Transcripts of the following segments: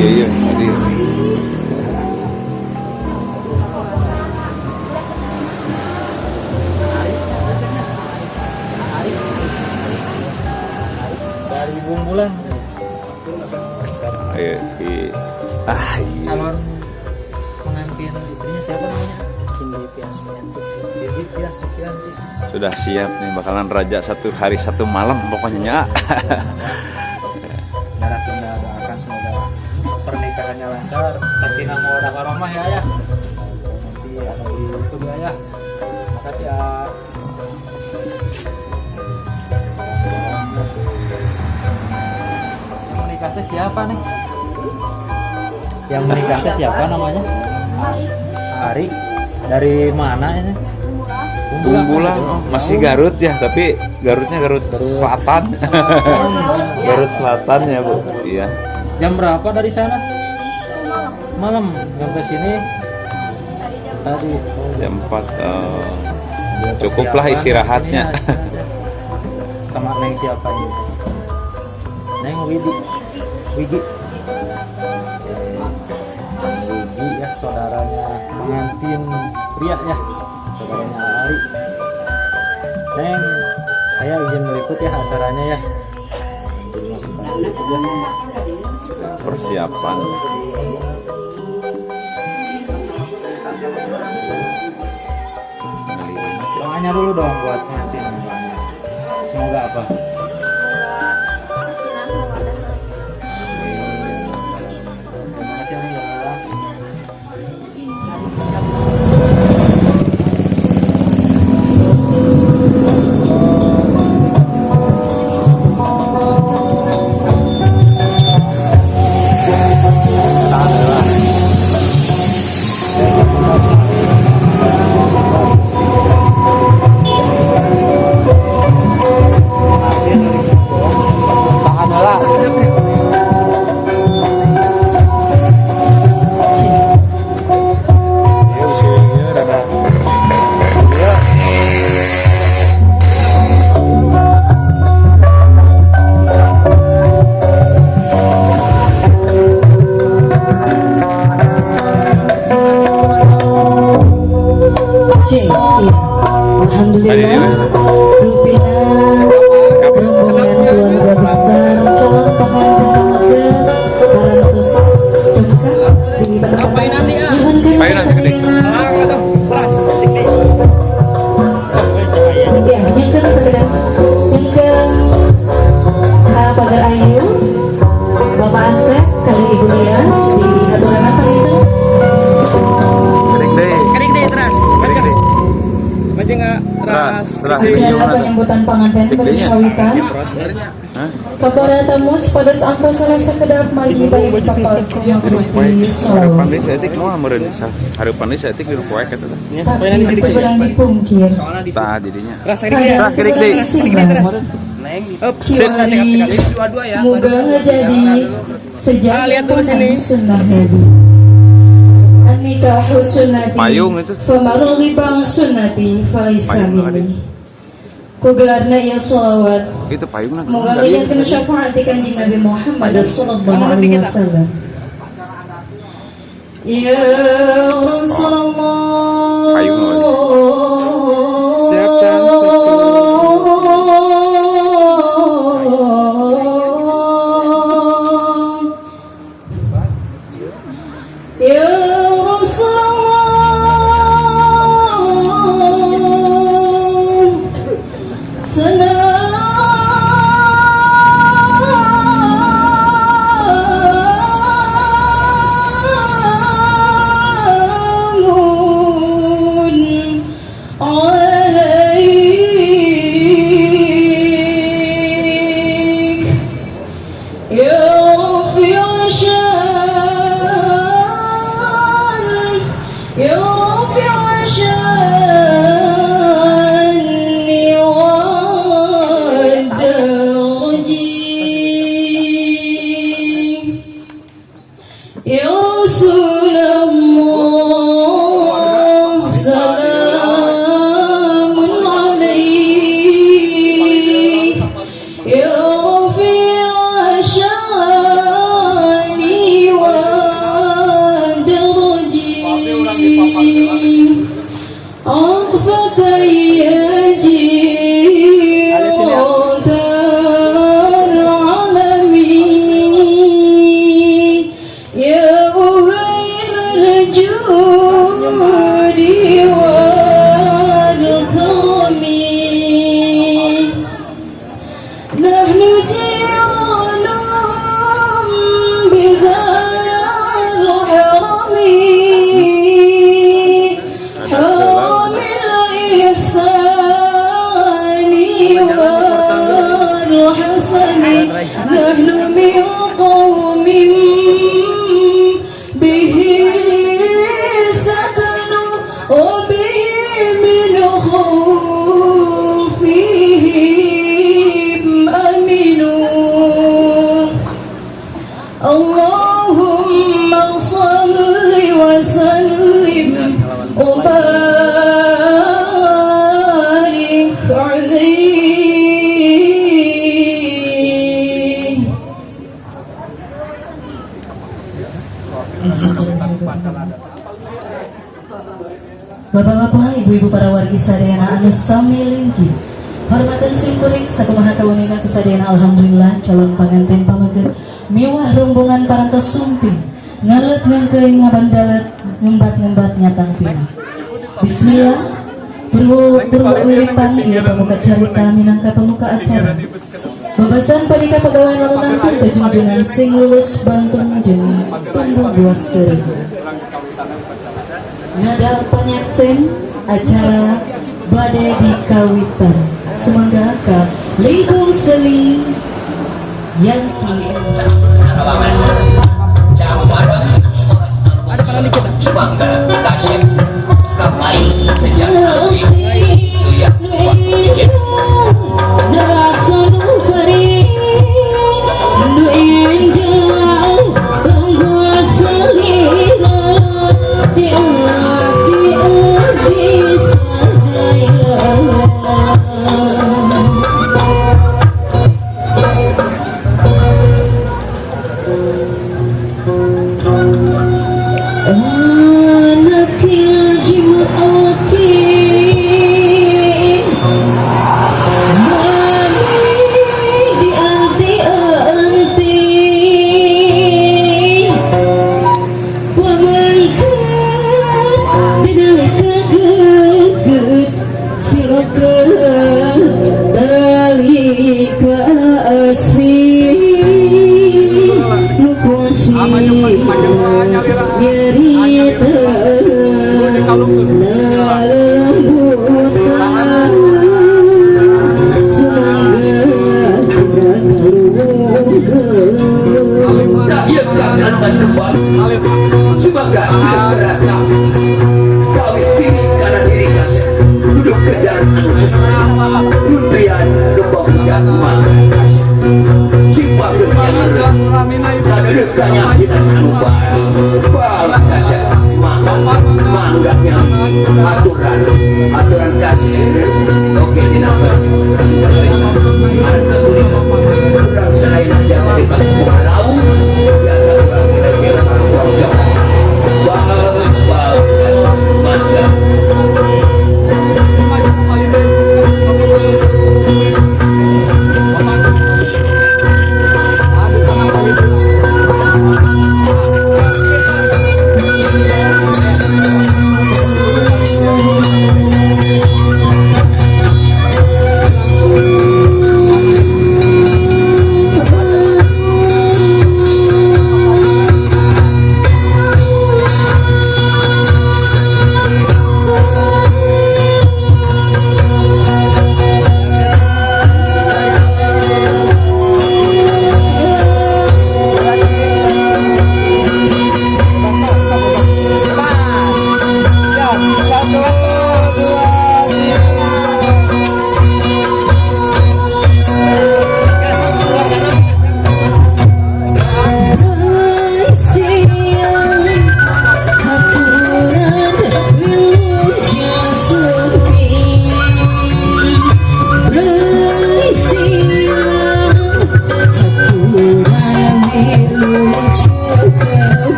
iya hadir. Dari Bumbulan. Iya. Iya. Calon pengantin istrinya siapa namanya? Cindy Piasuyanti. Cindy Piasuyanti. Sudah siap nih, bakalan raja satu hari satu malam pokoknya. Narasunda doakan semoga pernikahannya lancar, sakinah mawaddah warahmah ya ayah. Nanti ada di YouTube ya ayah. Makasih ya. Yang menikah teh siapa nih? Yang menikah teh siapa namanya? Ari. Dari mana ini? Bumbulan masih Garut ya, tapi Garutnya Garut Selatan. Garut Selatan ya Bu. Iya. Jam berapa dari sana? Malam. Sampai sini tadi Jam 4. Cukuplah istirahatnya. Sama Neng siapa ini? Neng Widi. Widi ya, saudaranya pengantin pria ya, saudaranya Ari. Neng, saya izin meliput ya acaranya ya. Jadi masukkan dulu ya. Persiapan. Doanya dulu dong buat pengantin. Semoga apa? Terima kasih ya. Alhamdulillah, Rupina rombongan keluarga besar calon pengantin parantos lengkap di ya nyengkeun sekedar nyengkeun Pagar Ayu Bapak Asep kali Ibu Lia di aturan apa itu? Acara penyambutan pengantin berkawitan kepada tamu pada angka salah sekedap mari baik bapak menghormati sholawat. Pandai setik mau meureun hareupan saya tik di poek eta teh. Tapi kurang dipungkir. Tah jadinya. Ras gerik deui. Dua-dua ya. Moga ngajadi sejarah sunnah Nabi. Nikah sunnati payung itu famarulibang sunnati falaisami ku gelarna ya sholawat itu payung moga ngajadkeun syafaat ti Kanjeng Nabi Muhammad sallallahu alaihi wasallam ya Rasulullah payung Allahumma shalli wa sallim wa barik alaihi. Bapak-bapak, ibu-ibu para wargi sadayana anu sami linggih. Hormatan simkuring sakumaha kaunikan kusadayana alhamdulillah calon panganten pamageun miwah rombongan parantos sumping ngalet ngengkeuing ngabandalet ngembat-ngembat nyatang pina. Bismillah. Purwo wiwit panggil pamuka carita minangka pamuka acara. Babasan padika pegawai lamunantun kajunjunan sing lulus bantun jeung tumbuh buas teuing. Nada panyaksen acara badai dikawitan semangga ka lingkung seling yang Semangga kasih kamai sejarah aturan kasih oke dinamik kurang selain aja dari bukan laut biasa orang kira-kira orang Jawa mangga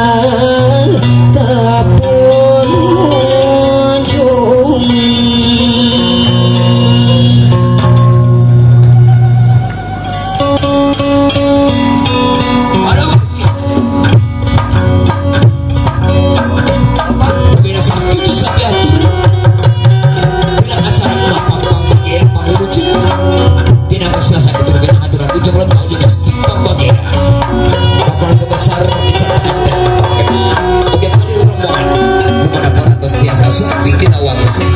kepenujung. Bila sakit itu sapi atur, bila acara melapak pembagian pengurusi, tidak paslah sakit terkena aturan ujung lembang jadi sakit pembagian. Laporan besar dicatatkan tiap kali rombongan bukan aparatus biasa suami kita waktu sih.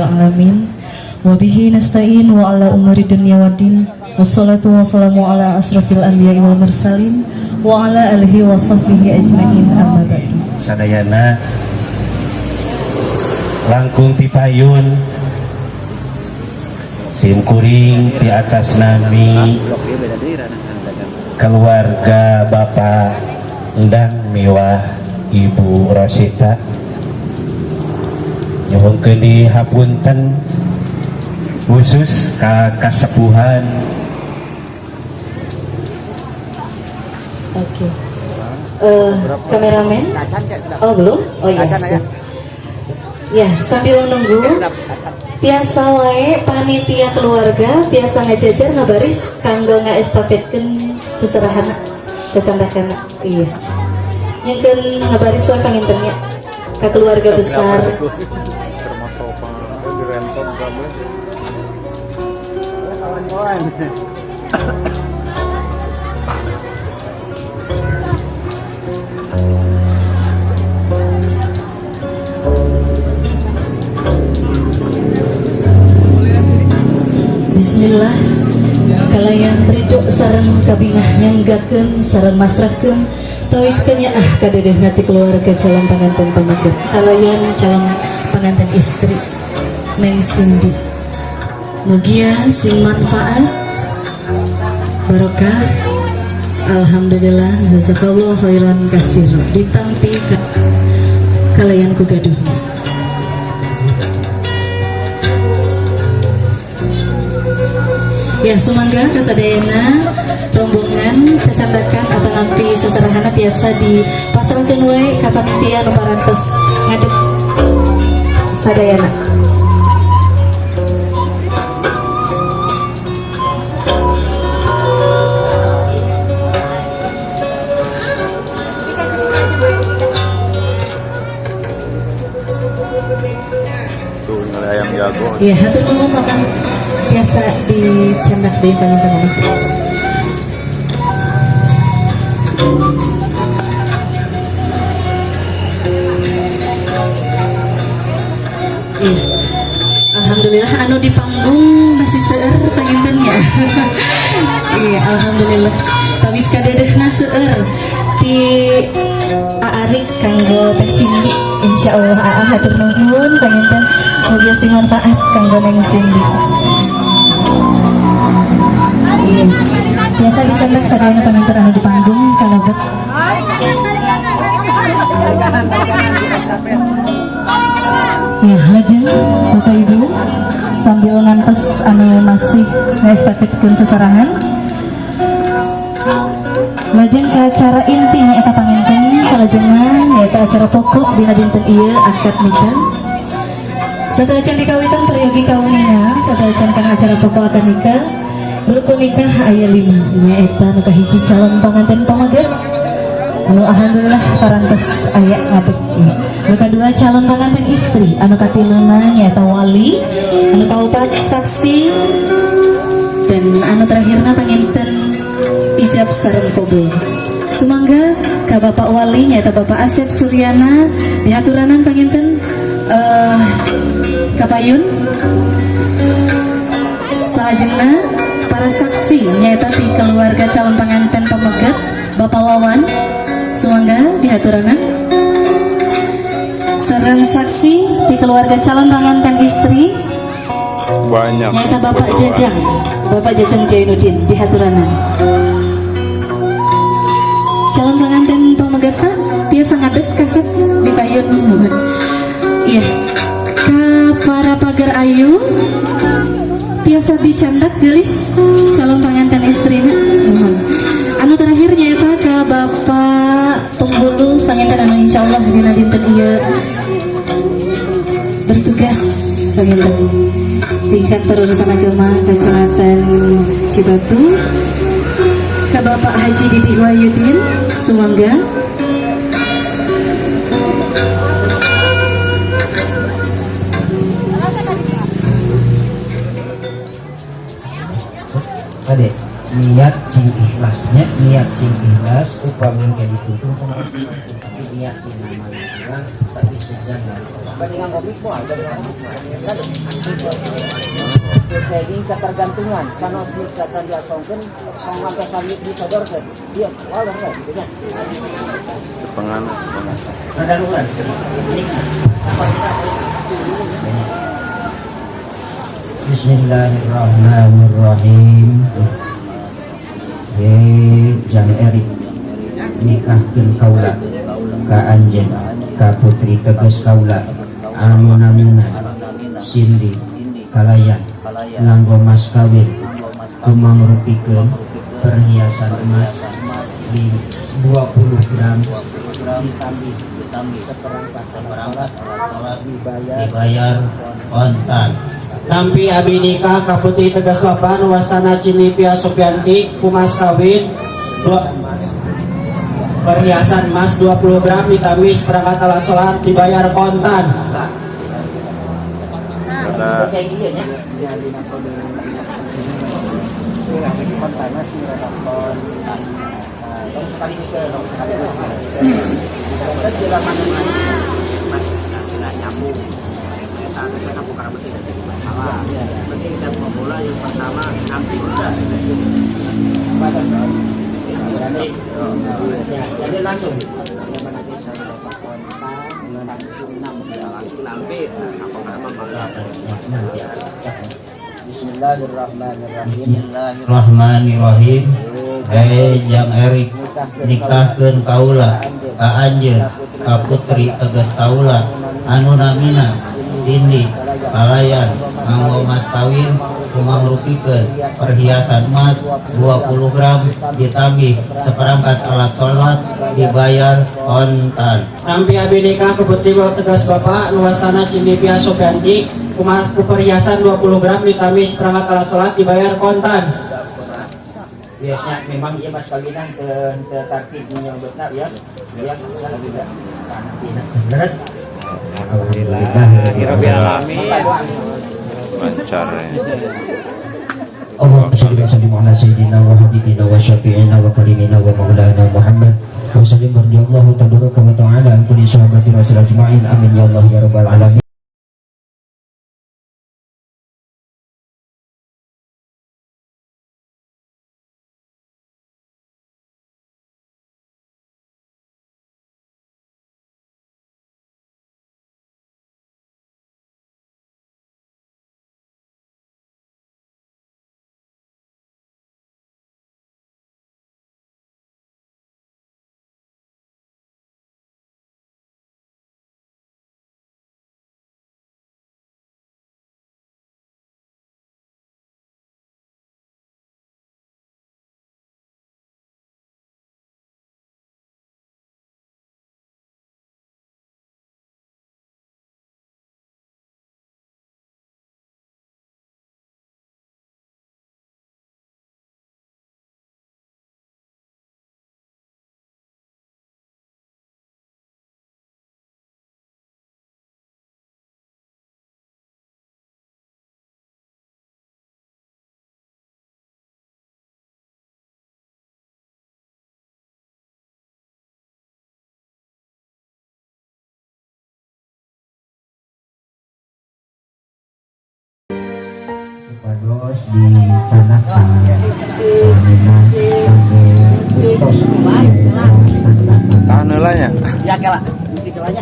Alamin wabihi nasta'in wa ala umuri dunya waddin wassalatu wassalamu ala asrafil anbiya wal mursalin wa ala alihi wa sahbihi ajma'in amma ba'du. Sadayana langkung ti payun simkuring di atas nami keluarga Bapak Endang Mewah Ibu Rosita nyuhungkeun di hapunten khusus ka kasepuhan. Oke. Kameramen? Oh belum? Oh iya. Ya, sambil menunggu tiasa wae panitia keluarga tiasa ngajajar ngabaris kanggo ngaestafetkeun seserahan cacandakan. Iya. Nyekeun ngabaris wae pangintennya ka keluarga besar. Bismillah kalayan ridho sareng kabingah nyanggakeun sareng masrahkeun tawiskeun nya kadedeh nati keluarga calon pengantin pamager kalayan calon pengantin istri Neng Cindy mugia sing manfaat barokah alhamdulillah jazakallahu khairan kasir ditampi kalayan ku gaduh. Ya sumangga kasadayana rombongan cacandakan atau nampi seserahan tiasa di pasrahkeun wae ka panitia nu parantos ngadeg sadayana. Ayam jago. Ya, hatur nuhun makan biasa dicendak deui panjenengan. Iya. Alhamdulillah anu di panggung masih seueur pangintennya. Iya, alhamdulillah. Tabis kadedehna seueur di Aarik kanggo Teh Cindy. Insyaallah aa hatur nuhun panginten mugia sing manfaat kanggo Neng Cindy. Iya. Biasa dicendak sadayana panginten anu di panggung kalebet. Ya, lajeng Bapak Ibu sambil ngantos anu masih ngestafetkeun seserahan. Lajeng ke acara intinya eta panginten salajengna nyaeta acara pokok dina dinten ieu akad nikah. Sadajan dikawitan peryogi kaunina, sadajan kana acara pokok akad nikah, rukun nikah aya 5 nyaeta nu kahiji calon panganten pamager. Anu alhamdulillah parantos aya ngadeg. Nu kadua calon panganten istri, anu katiluna nyaeta wali, anu kaopat saksi, dan anu terakhirna panginten ijab sareng kabul. Sumangga ka Bapak Wali nyaeta Bapak Asep Suryana dihaturanan panginten kapayun. Salajengna para saksi nyaeta ti keluarga calon panganten pameget Bapak Wawan. Sumangga dihaturanan sareng saksi di keluarga calon pengantin istri Banyak. nyata Bapak Jajang Jainuddin di Haturanan. Calon pengantin pamegata dia sangat kasat di payun mohon. Iya. Ka para pagar ayu tiasa dicandak gelis calon pengantin istrinya mohon. Anu terakhir nyata ke Bapak Tunggulu pengantin anu insyaallah dina dinten ieu bertugas pengantin di kantor urusan agama Kecamatan Cibatu ke Bapak Haji Didi Wahyudin Sumangga. Ade niat sing ikhlasnya niat sing ikhlas upami kayak dituntun tapi niat di nama tapi sejaga bandingan komik mo ada dengan ini ketergantungan sanos ni kacan dia songken pangangka samit disodorkan dia walau enggak gitu nya Penganut. ada luar seperti ini apa sih Bismillahirrahmanirrahim. Jang Erik nikahkeun kaula ka anjeun ka putri teges kaula anu namina Cindy Kalayan nganggo mas kawin kumangrupikeun perhiasan emas di 20 gram ditambah seperangkat salat dibayar kontan. Nampi abi nikah ka putri tegas bapak nuwastana Cinipia Sopianti kumas kawin perhiasan emas 20 gram ditambah seperangkat alat sholat dibayar kontan. Kayak gitu ya. Kontannya sih rada kontan. Dong sekali bisa dong sekali. Kita jalan mana-mana. Masih nyambung. Kita bukan berarti masalah. Berarti kita memulai yang pertama nanti udah. Jadi langsung. Bismillahirrahmanirrahim. Jang Erik nikahkeun kaula ka anjeun ka putri tegas kaula anu namina Cindy Kalayan nganggo mas kawin kumangrupikeun perhiasan emas 20 gram ditambih seperangkat alat sholat dibayar kontan. Nampi abi nikah ke putri tegas bapak nuwastana Cindy Pia Sopianti ku perhiasan 20 gram ditambih seperangkat alat sholat dibayar kontan. Biasanya memang iya mas kawinan ke tartib menyambutna bias bisa juga karena tidak sebenarnya. Lancar ya. Allahumma shalli wa sallim ala sayyidina wa habibina wa syafi'ina wa karimina wa maulana Muhammad wa sallim radhiyallahu tabaraka wa ta'ala an kulli sahabati rasul ajma'in amin ya Allah ya rabbal alamin. Pados dicanakan memang sebagai tos Tahan heula nya. ya kela mesti kelanya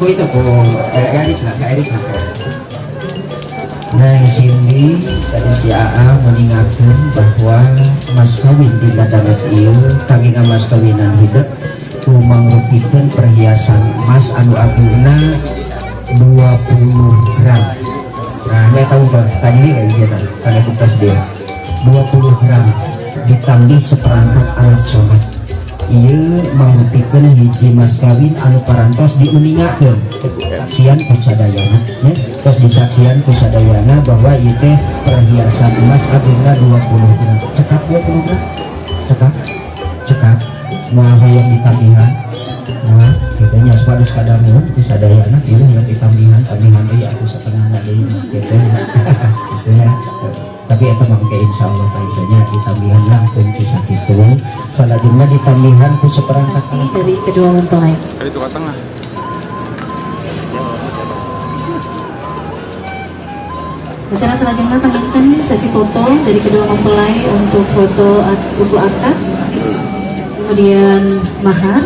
Kok itu kok Erik lah. Nah Cindy dari si AA mengingatkan bahwa mas kawin di dadat ieu kagina mas kawinan hidup ku mangrupikeun perhiasan emas anu agungna 20 gram. Nah saya tahu bah tadi ini kayak gitu kan bekas dia 20 gram ditambah seperangkat alat sholat. Iya mangrupikeun hiji mas kawin anu parantos diuningakeun saksian ku sadayana ya terus disaksian ku sadayana bahwa ieu teh perhiasan emas agungna 20 gram cekap 20 gram cekap moal hayang ditambihan nah kitanya supados kadangun ku sadayana pilih yang ditambihan deui aku setengahna deui gitu gitu ya tapi itu mangke insya Allah faedahnya ditambihan langsung kisah itu salajengna ditambihan ku seperangkat dari kedua mempelai. Dari tukar tengah. Acara selanjutnya panggilkan sesi foto dari kedua mempelai untuk foto buku akad, kemudian mahar.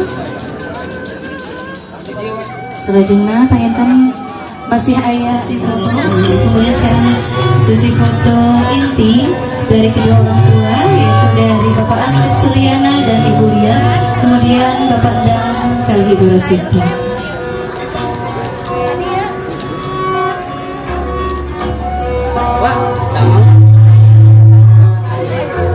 Selanjutnya panggilkan masih ayah sesi foto, kemudian sekarang sesi foto inti dari kedua orang tua yaitu dari Bapak Asep Suryana dan Ibu Lia, kemudian Bapak Dang kali Ibu Rosita.